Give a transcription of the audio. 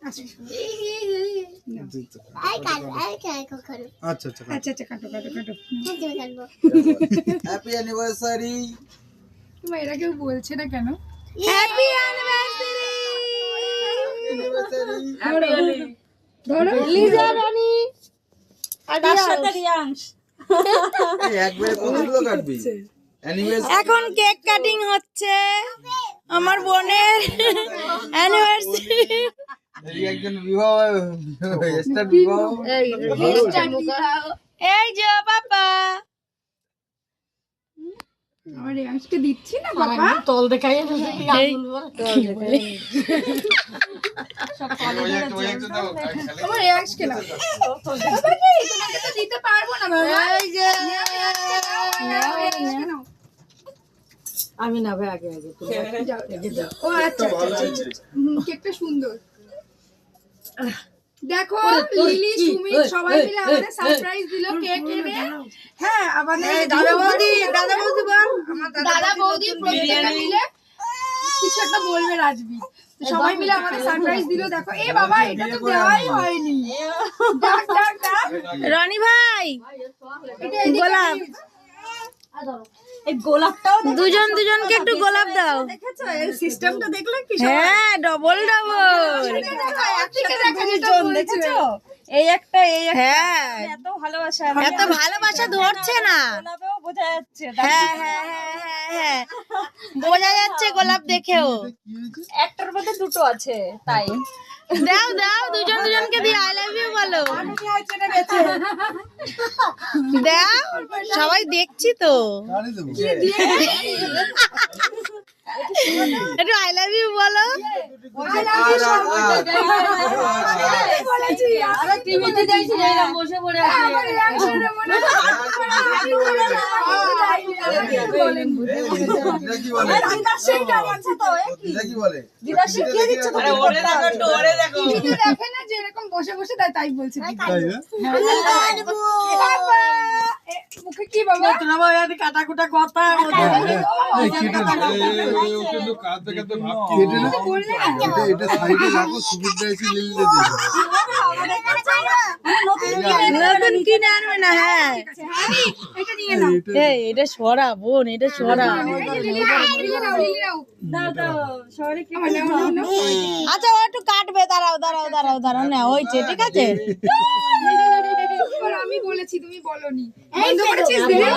আচ্ছা আচ্ছা আচ্ছা আচ্ছা কাটো কাটো কাটো। Happy anniversary. এরা কেউ বলছে না কেন? হ্যাপি অ্যানিভার্সারি ধরো লিজা রানী আর তার সাথে রিয়াংশ। একবারে কতগুলো কাটবি? অ্যানিভার্সারি এখন কেক কাটিং হচ্ছে আমার বোনের অ্যানিভার্সারি। এই একজন বিবাহ স্টার বিবাহ। এই যে পাপা আমার রিয়াংশকে দিচ্ছি না বাবা। তল দেখাই ওই একটা দাও। আমার রিয়াংশকে না বাবা কি তোমাকে তো দিতে পারবো না বাবা। এই যে রিয়াংশকে নাও। আমি না ভাই আগে আগে যাও, যাও। ও আচ্ছা আচ্ছা, আচ্ছা, আচ্ছা। কেকটা সুন্দর। দেখো লিলি সুমিত সবাই মিলে আমাদের সারপ্রাইজ দিল কেক এনে। হ্যাঁ আমাদের দাদা বৌদি বল দাদা বৌদি প্রত্যেকটা মিলে কিছু একটা বলবে রাজবীর। তো সবাই মিলে আমাদের সারপ্রাইজ দিল। দেখো এ বাবা এটা তো দেওয়াই হয়নি। ডাক ডাক ডাক রনি ভাই এটা এদিকে গোলাপ। এই গোলাপটাও দুজন দুজনকে একটু গোলাপ দাও। দেখেছো? এই সিস্টেমটা দেখলে কি হ্যাঁ ডবল ডবল। একদিকে দেখো যেটা জন বলছে। দেখেছো? এই একটা হ্যাঁ এত ভালোবাসা এত ভালোবাসা ধরছে না। গোলাপেও বোঝা যাচ্ছে। হ্যাঁ হ্যাঁ হ্যাঁ হ্যাঁ হ্যাঁ বোঝা যাচ্ছে গোলাপ দেখেও। একটার মধ্যে দুটো আছে তাই। দাও দাও দুজন দুজনকে দিয়ে আই লাভ ইউ বলো। দাও সবাই দেখছি তো। গাড়ি দেবো। একটু আই লাভ ইউ বলো। বলেছি আরে টিভিতে দেখছি এরকম বসে পড়ে আছে। আমার রিয়াকশন মনে দিদা কি বলে? দিদা কি বলে? দিদা শিখিয়ে দিচ্ছে তো। ওরে দেখো কিন্তু দেখে না যে এরকম বসে বসে তাই বলছে। তাই না? বাবা মুখে কি বাবা? তোরা ভাই আরে কাটা কুটা কথা বললে না এটা সাইডে রাখো, সুবিধা এসে লিলতে দিও। নতুন কিনে আনবে না। হ্যাঁ এটা নিয়ে নাও। এই এটা সরা বোন এটা সরা। লিলি নাও লিলি নাও। আমার নাও, নাও, নাও। আচ্ছা ও একটু কাটবে। দাঁড়াও দাঁড়াও দাঁড়াও দাঁড়াও না হয়েছে ঠিক আছে। আর আমি বলেছি তুমি বলনি। বন্ধ করেছিস দিদি?